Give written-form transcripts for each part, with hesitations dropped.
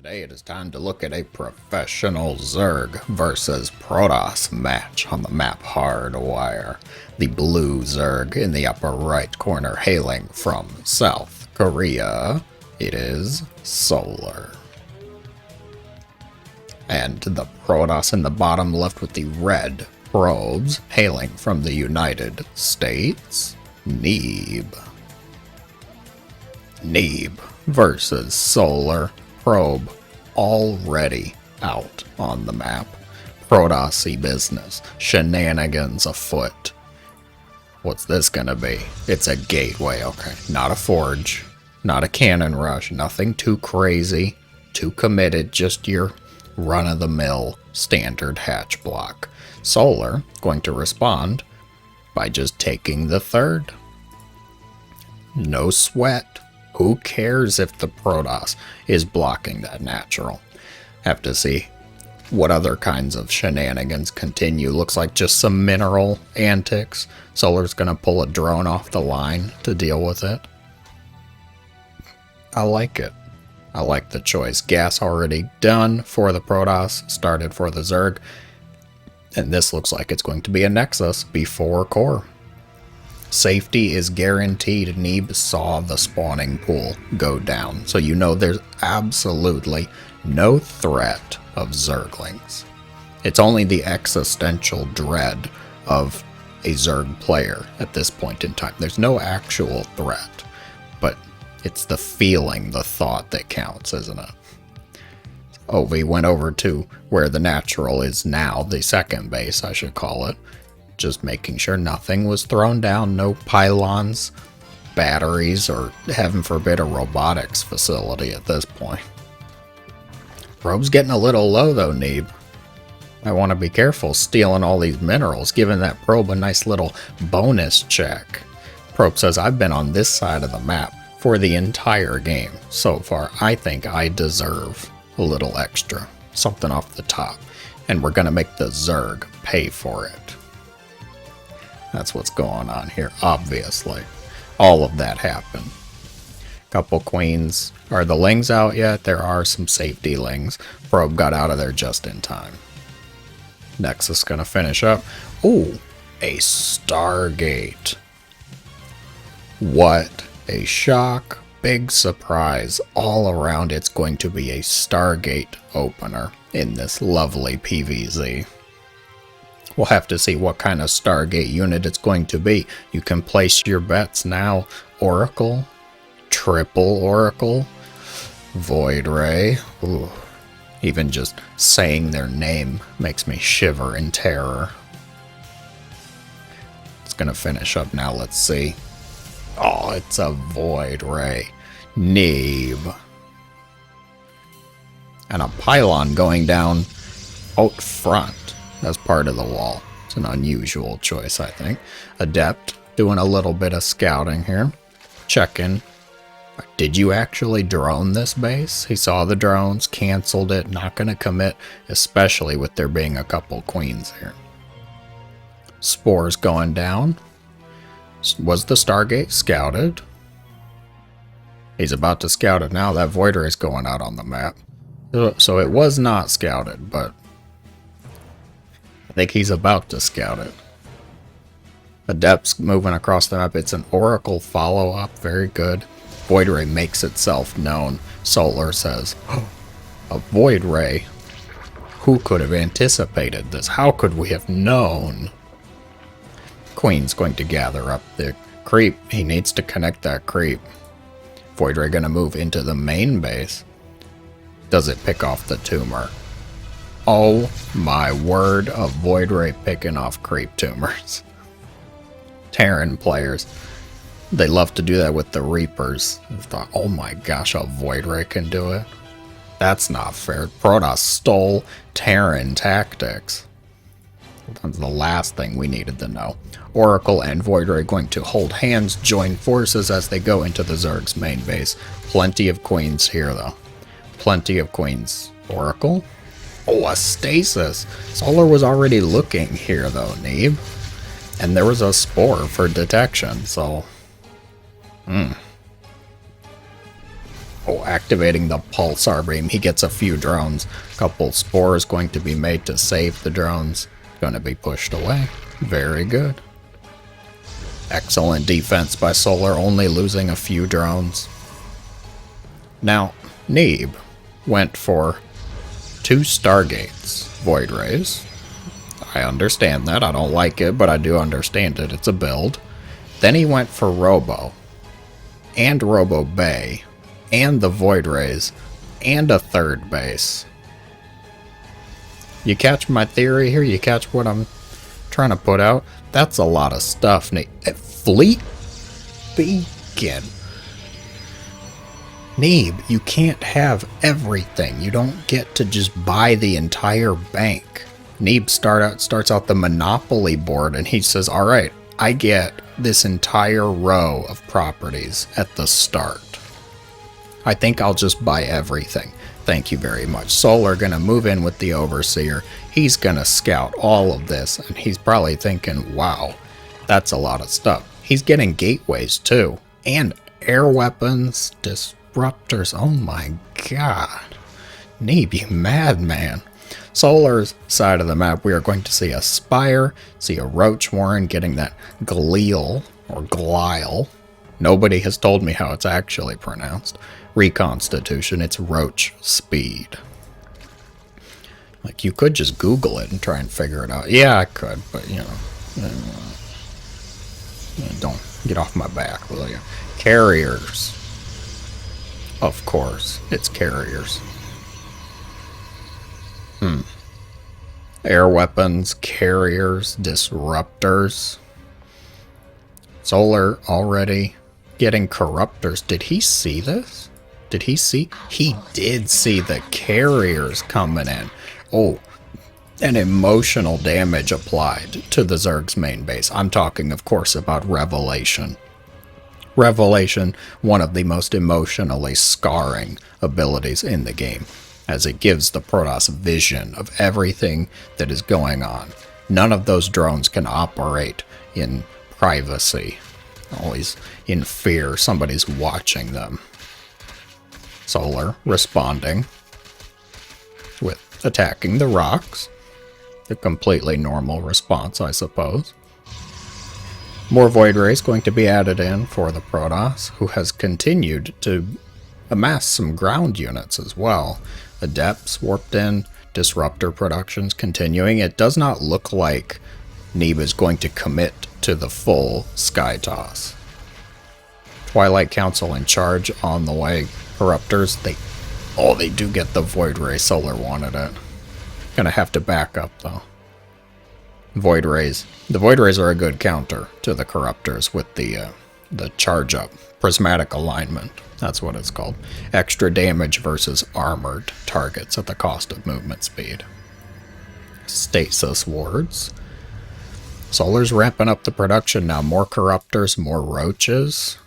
Today it is time to look at a professional Zerg versus Protoss match on the map Hardwire. The blue Zerg in the upper right corner hailing from South Korea, it is Solar. And the Protoss in the bottom left with the red probes hailing from the United States, Neeb. Neeb versus Solar. Probe already out on the map. Protossy business. Shenanigans afoot. What's this gonna be? It's a gateway, okay. Not a forge. Not a cannon rush. Nothing too crazy. Too committed. Just your run-of-the-mill standard hatch block. Solar going to respond by just taking the third. No sweat. Who cares if the Protoss is blocking that natural? Have to see what other kinds of shenanigans continue. Looks like just some mineral antics. Solar's gonna pull a drone off the line to deal with it. I like it. I like the choice. Gas already done for the Protoss, started for the Zerg. And this looks like it's going to be a Nexus before core. Safety is guaranteed. Neeb saw the spawning pool go down, so you know there's absolutely no threat of Zerglings. It's only the existential dread of a Zerg player at this point in time. There's no actual threat, but it's the feeling, the thought that counts, isn't it? Oh, we went over to where the natural is now, the second base, I should call it. Just making sure nothing was thrown down, no pylons, batteries, or heaven forbid a robotics facility at this point. Probe's getting a little low though, Neeb. I want to be careful stealing all these minerals, giving that probe a nice little bonus check. Probe says, I've been on this side of the map for the entire game so far. I think I deserve a little extra, something off the top, and we're going to make the Zerg pay for it. That's what's going on here, obviously. All of that happened. Couple queens. Are the lings out yet? There are some safety lings. Probe got out of there just in time. Nexus gonna finish up. Ooh, a Stargate. What a shock. Big surprise. All around it's going to be a Stargate opener in this lovely PvZ. We'll have to see what kind of Stargate unit it's going to be. You can place your bets now. Oracle, triple Oracle, Void Ray. Ooh. Even just saying their name makes me shiver in terror. It's gonna finish up now, let's see. Oh, it's a Void Ray. Neeb. And a pylon going down out front. As part of the wall. It's an unusual choice, I think. Adept, doing a little bit of scouting here. Checking. Did you actually drone this base? He saw the drones, canceled it, not going to commit, especially with there being a couple queens here. Spores going down. Was the Stargate scouted? He's about to scout it now. That Void Ray is going out on the map. So it was not scouted, but I think he's about to scout it. Adept's moving across the map. It's an Oracle follow-up. Very good. Void Ray makes itself known. Solar says, oh, a Void Ray? Who could have anticipated this? How could we have known? Queen's going to gather up the creep. He needs to connect that creep. Void Ray gonna move into the main base. Does it pick off the tumor? Oh my word, of Void Ray picking off creep tumors. Terran players, they love to do that with the Reapers. I thought, oh my gosh, a Void Ray can do it? That's not fair. Protoss stole Terran tactics. That's the last thing we needed to know. Oracle and Void Ray going to hold hands, join forces as they go into the Zerg's main base. Plenty of queens here though. Plenty of queens. Oracle? Oh, a stasis. Solar was already looking here, though, Neeb. And there was a spore for detection, so... Oh, activating the pulsar beam. He gets a few drones. Couple spores going to be made to save the drones. Going to be pushed away. Very good. Excellent defense by Solar, only losing a few drones. Now, Neeb went for 2 Stargates. Void Rays. I understand that. I don't like it, but I do understand it. It's a build. Then he went for Robo. And Robo Bay. And the Void Rays. And a 3rd base. You catch my theory here? You catch what I'm trying to put out? That's a lot of stuff. Fleet Beacon. Neeb, you can't have everything. You don't get to just buy the entire bank. Neeb starts out the Monopoly board and he says, alright, I get this entire row of properties at the start. I think I'll just buy everything. Thank you very much. Solar gonna move in with the Overseer. He's gonna scout all of this and he's probably thinking, wow, that's a lot of stuff. He's getting gateways too. And air weapons, disruptors. Oh my god. Neeb, you madman. Solar's side of the map, we are going to see a Spire, see a Roach Warren getting that Glial, or Glial. Nobody has told me how it's actually pronounced. Reconstitution, it's Roach Speed. Like, you could just Google it and try and figure it out. Yeah, I could, but, you know. Don't get off my back, will you? Carriers. Of course, it's carriers. Air weapons, carriers, disruptors. Solar already getting corruptors. Did he see this? Did he see? He did see the carriers coming in. Oh, and emotional damage applied to the Zerg's main base. I'm talking, of course, about Revelation. Revelation, one of the most emotionally scarring abilities in the game, as it gives the Protoss vision of everything that is going on. None of those drones can operate in privacy, always in fear somebody's watching them. Solar responding with attacking the rocks. A completely normal response, I suppose. More Void Rays going to be added in for the Protoss, who has continued to amass some ground units as well. Adepts warped in, disruptor productions continuing. It does not look like Neeb is going to commit to the full Sky Toss. Twilight Council in charge on the way. Corruptors, they do get the Void Ray. Solar wanted it. Gonna have to back up though. Void Rays. The Void Rays are a good counter to the Corruptors with the charge up. Prismatic alignment. That's what it's called. Extra damage versus armored targets at the cost of movement speed. Stasis wards. Solar's ramping up the production now. More Corruptors, more Roaches.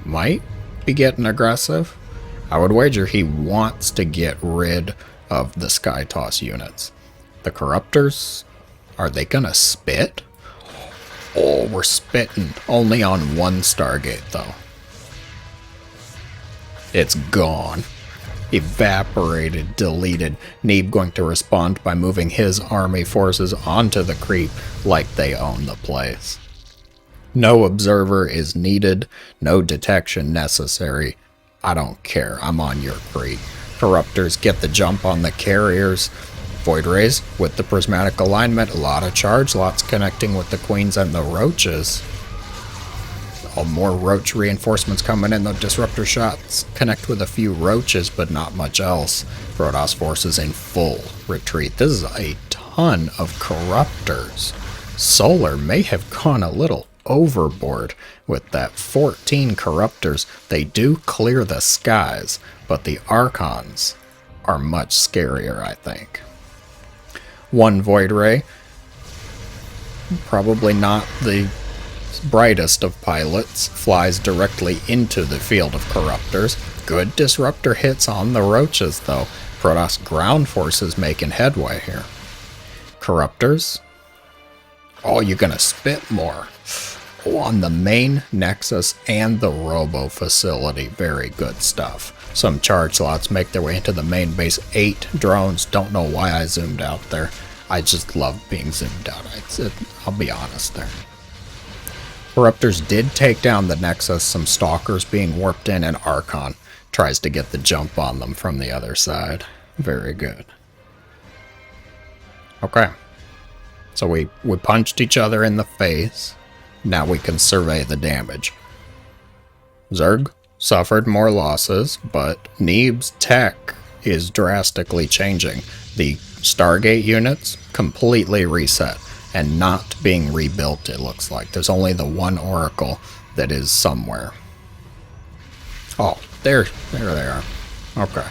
Might be getting aggressive. I would wager he wants to get rid of the Sky Toss units. The Corruptors, are they gonna spit? Oh, we're spitting. Only on one Stargate though. It's gone. Evaporated, deleted. Neeb going to respond by moving his army forces onto the creep like they own the place. No observer is needed, no detection necessary. I don't care, I'm on your creep. Corruptors get the jump on the carriers. Void Rays with the prismatic alignment, a lot of charge, lots connecting with the queens and the roaches. More roach reinforcements coming in. The disruptor shots connect with a few roaches, but not much else. Protoss forces in full retreat. This is a ton of corruptors. Solar may have gone a little overboard with that 14 corruptors. They do clear the skies, but the Archons are much scarier, I think. One Void Ray, probably not the brightest of pilots, flies directly into the field of corruptors. Good disruptor hits on the roaches though. Protoss ground forces making headway here. Corruptors. Oh, you're gonna spit more. on the main Nexus and the Robo facility. Very good stuff. Some charge slots make their way into the main base. 8 drones. Don't know why I zoomed out there. I just love being zoomed out. I'll be honest there. Corruptors did take down the Nexus. Some Stalkers being warped in, and Archon tries to get the jump on them from the other side. Very good. Okay. So we punched each other in the face. Now we can survey the damage. Zerg suffered more losses, but Neeb's tech is drastically changing. The Stargate units completely reset and not being rebuilt, it looks like. There's only the one Oracle that is somewhere. Oh, there they are. Okay.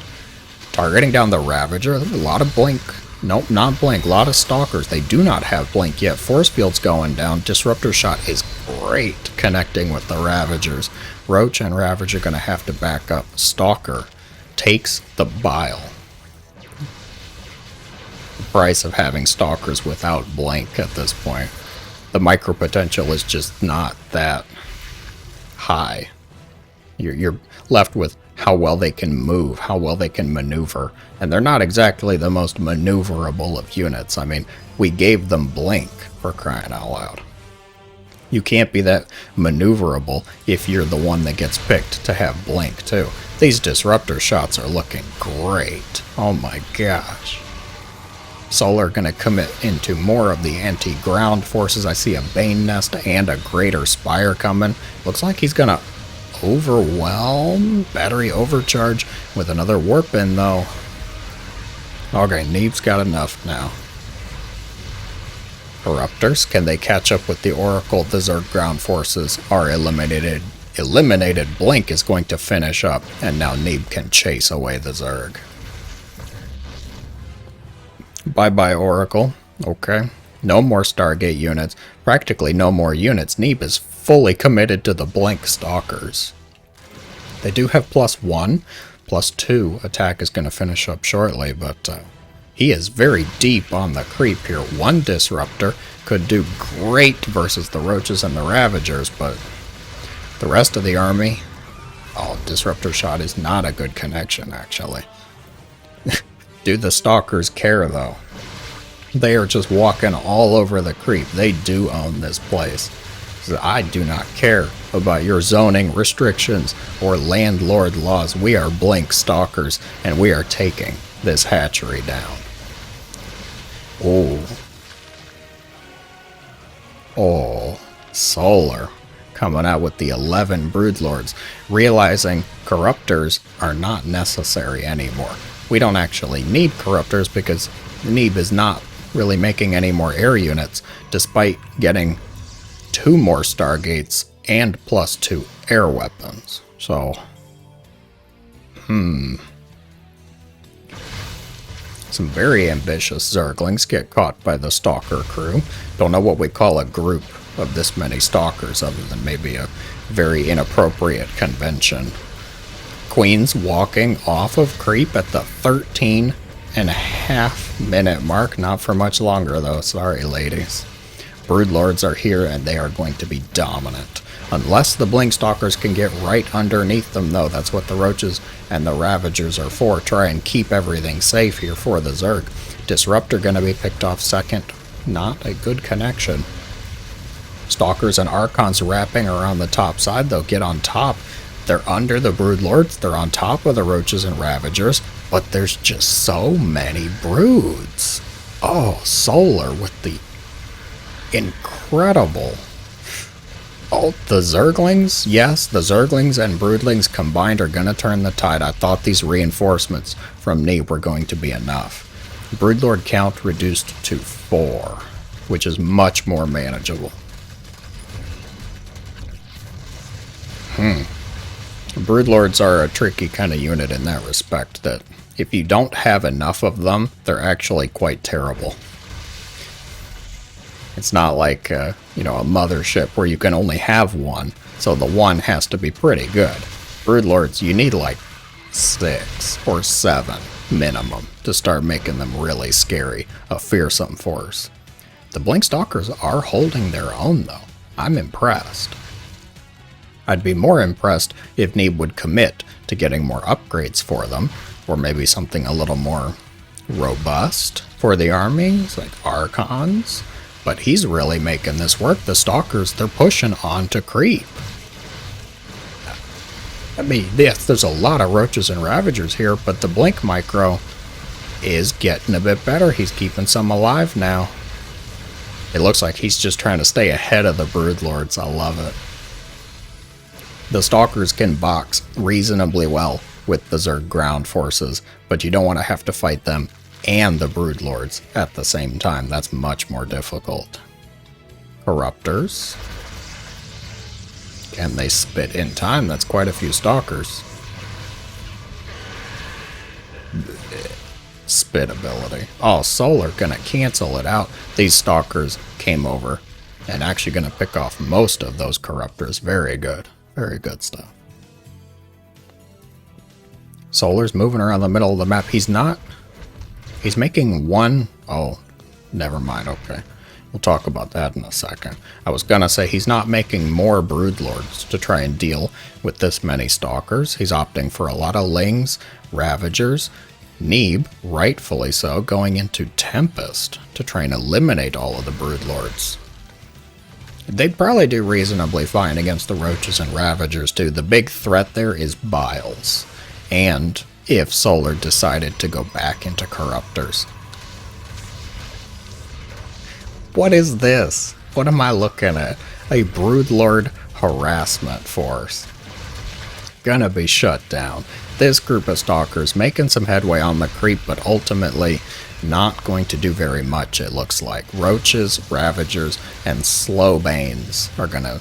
Targeting down the Ravager. A lot of blink. Nope, not blink. A lot of Stalkers. They do not have blink yet. Force field's going down. Disruptor shot is great connecting with the Ravagers. Roach and Ravager going to have to back up. Stalker takes the bile. The price of having Stalkers without blink at this point. The micro potential is just not that high. You're left with how well they can move, how well they can maneuver. And they're not exactly the most maneuverable of units. I mean, we gave them blink, for crying out loud. You can't be that maneuverable if you're the one that gets picked to have blink, too. These disruptor shots are looking great. Oh my gosh. Solar going to commit into more of the anti-ground forces. I see a Bane Nest and a Greater Spire coming. Looks like he's going to overwhelm. Battery overcharge with another warp in, though. Okay, Neeb's got enough now. Corruptors, can they catch up with the Oracle? The Zerg ground forces are eliminated. Blink is going to finish up, and now Neeb can chase away the Zerg. Bye-bye, Oracle. Okay. No more Stargate units. Practically no more units. Neeb is fully committed to the Blink Stalkers. They do have +1. +2 attack is going to finish up shortly, but he is very deep on the creep here. One Disruptor could do great versus the Roaches and the Ravagers, but the rest of the army... Oh, Disruptor shot is not a good connection, actually. Do the Stalkers care, though? They are just walking all over the creep. They do own this place. I do not care about your zoning restrictions or landlord laws. We are Blink Stalkers, and we are taking this hatchery down. Oh, Solar coming out with the 11 Broodlords, realizing Corruptors are not necessary anymore. We don't actually need Corruptors because Neeb is not really making any more air units, despite getting 2 more Stargates and +2 air weapons. So, some very ambitious Zerglings get caught by the Stalker crew. Don't know what we call a group of this many Stalkers other than maybe a very inappropriate convention. Queens walking off of creep at the 13.5-minute mark. Not for much longer, though. Sorry, ladies. Broodlords are here, and they are going to be dominant. Unless the Blink Stalkers can get right underneath them, though. That's what the Roaches and the Ravagers are for. Try and keep everything safe here for the Zerg. Disruptor going to be picked off second. Not a good connection. Stalkers and Archons wrapping around the top side, though. Get on top. They're under the Broodlords. They're on top of the Roaches and Ravagers. But there's just so many Broods. Oh, Solar with the incredible... Oh, the Zerglings? Yes, the Zerglings and Broodlings combined are going to turn the tide. I thought these reinforcements from Neeb were going to be enough. Broodlord count reduced to 4, which is much more manageable. Broodlords are a tricky kind of unit in that respect, that if you don't have enough of them, they're actually quite terrible. It's not like, a mothership where you can only have one, so the one has to be pretty good. Broodlords, you need like 6 or 7 minimum to start making them really scary, a fearsome force. The Blink Stalkers are holding their own, though. I'm impressed. I'd be more impressed if Neeb would commit to getting more upgrades for them, or maybe something a little more robust for the armies, like Archons. But he's really making this work. The Stalkers, they're pushing on to creep. I mean, yes, there's a lot of Roaches and Ravagers here, but the Blink Micro is getting a bit better. He's keeping some alive now. It looks like he's just trying to stay ahead of the Broodlords. I love it. The Stalkers can box reasonably well with the Zerg ground forces, but you don't want to have to fight them and the Broodlords at the same time. That's much more difficult. Corruptors. Can they spit in time? That's quite a few Stalkers. Spit ability. Oh, Solar gonna cancel it out. These Stalkers came over and actually gonna pick off most of those Corruptors. Very good. Very good stuff. Solar's moving around the middle of the map. He's not... He's making one... Oh, never mind. Okay. We'll talk about that in a second. I was gonna say he's not making more Broodlords to try and deal with this many Stalkers. He's opting for a lot of Lings, Ravagers, Neeb, rightfully so, going into Tempest to try and eliminate all of the Broodlords. They'd probably do reasonably fine against the Roaches and Ravagers too. The big threat there is Biles. And if Solar decided to go back into Corruptors. What is this? What am I looking at? A Broodlord harassment force. Gonna be shut down. This group of Stalkers making some headway on the creep, but ultimately not going to do very much, it looks like. Roaches, Ravagers, and Slowbanes are gonna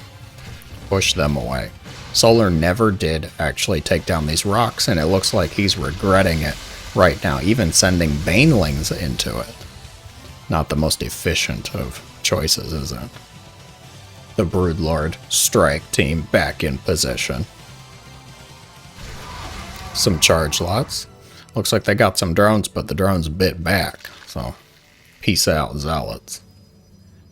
push them away. Solar never did actually take down these rocks, and it looks like he's regretting it right now, even sending Banelings into it. Not the most efficient of choices, is it? The Broodlord strike team back in position. Some charge lots. Looks like they got some drones, but the drones bit back, so peace out, Zealots.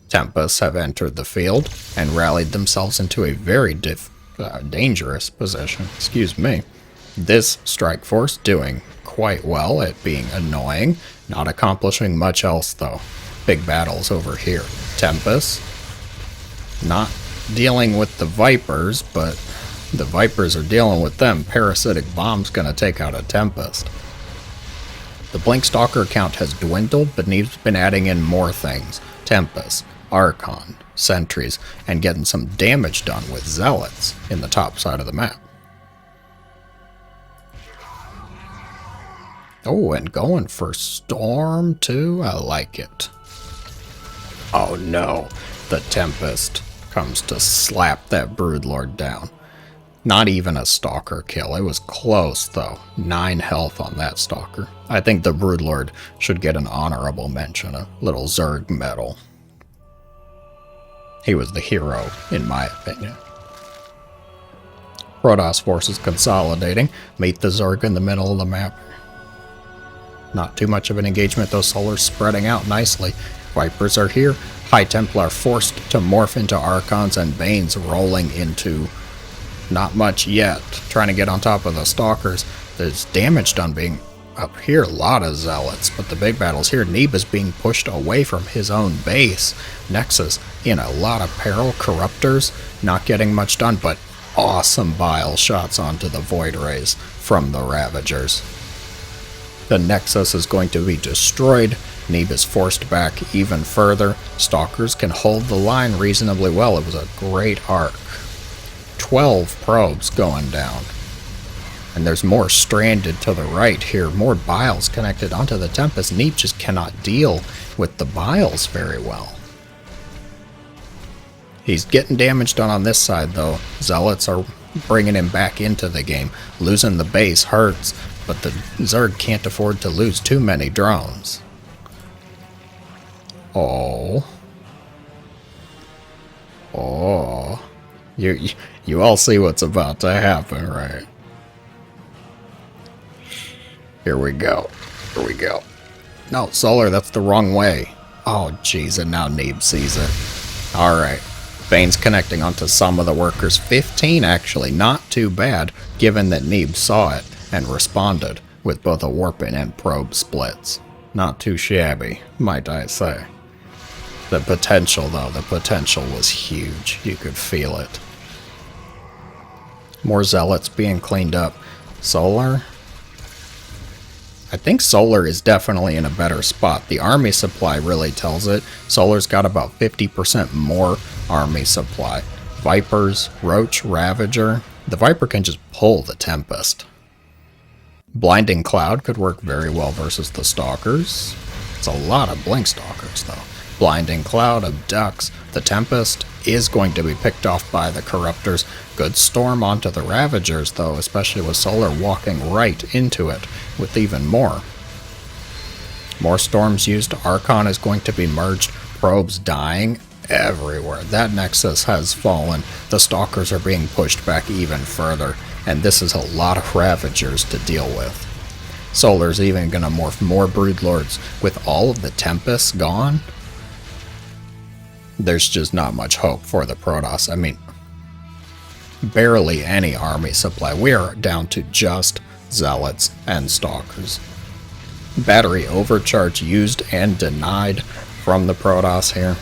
Tempests have entered the field and rallied themselves into a very dangerous position. Excuse me. This strike force doing quite well at being annoying, not accomplishing much else though. Big battles over here. Tempest not dealing with the Vipers, but the Vipers are dealing with them. Parasitic Bomb's gonna take out a Tempest. The Blink Stalker count has dwindled, but Neeb's been adding in more things. Tempest, Archon, Sentries, and getting some damage done with Zealots in the top side of the map. Oh, and going for Storm too? I like it. Oh no, the Tempest comes to slap that Broodlord down. Not even a Stalker kill. It was close, though. 9 health on that Stalker. I think the Broodlord should get an honorable mention, a little Zerg medal. He was the hero, in my opinion. Protoss forces consolidating. Meet the Zerg in the middle of the map. Not too much of an engagement, though. Solar's spreading out nicely. Vipers are here. High Templar forced to morph into Archons, and Banes rolling into... Not much yet. Trying to get on top of the Stalkers. There's damage done being up here. A lot of Zealots, but the big battle's here. Neeb is being pushed away from his own base. Nexus in a lot of peril. Corruptors not getting much done, but awesome bile shots onto the Void Rays from the Ravagers. The Nexus is going to be destroyed. Neeb is forced back even further. Stalkers can hold the line reasonably well. It was a great arc. 12 probes going down. And there's more stranded to the right here. More biles connected onto the Tempest. Neeb just cannot deal with the biles very well. He's getting damage done on this side though. Zealots are bringing him back into the game. Losing the base hurts, but the Zerg can't afford to lose too many drones. Oh. Oh. You all see what's about to happen, right? Here we go. Here we go. No, Solar, that's the wrong way. Oh, jeez, and now Neeb sees it. Alright. Bane's connecting onto some of the workers. 15 actually, not too bad, given that Neeb saw it and responded with both a warping and probe splits. Not too shabby, might I say. The potential, though, the potential was huge. You could feel it. More zealots being cleaned up. Solar? I think Solar is definitely in a better spot. The army supply really tells it. Solar's got about 50% more army supply. Vipers, Roach, Ravager. The Viper can just pull the Tempest. Blinding Cloud could work very well versus the Stalkers. It's a lot of Blink Stalkers, though. Blinding Cloud abducts. The Tempest is going to be picked off by the Corruptors. Good storm onto the Ravagers, though, especially with Solar walking right into it with even more. More storms used. Archon is going to be merged. Probes dying everywhere. That Nexus has fallen. The Stalkers are being pushed back even further, and this is a lot of Ravagers to deal with. Solar's even going to morph more Broodlords. With all of the Tempests gone, there's just not much hope for the Protoss. I mean, barely any army supply. We are down to just Zealots and Stalkers. Battery overcharge used and denied from the Protoss here.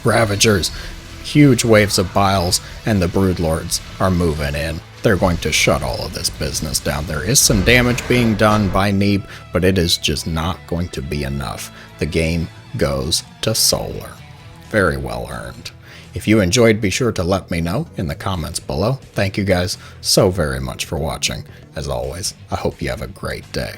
Ravagers, huge waves of Biles, and the Broodlords are moving in. They're going to shut all of this business down. There is some damage being done by Neeb, but it is just not going to be enough. The game goes to Solar. Very well earned. If you enjoyed, be sure to let me know in the comments below. Thank you guys so very much for watching. As always, I hope you have a great day.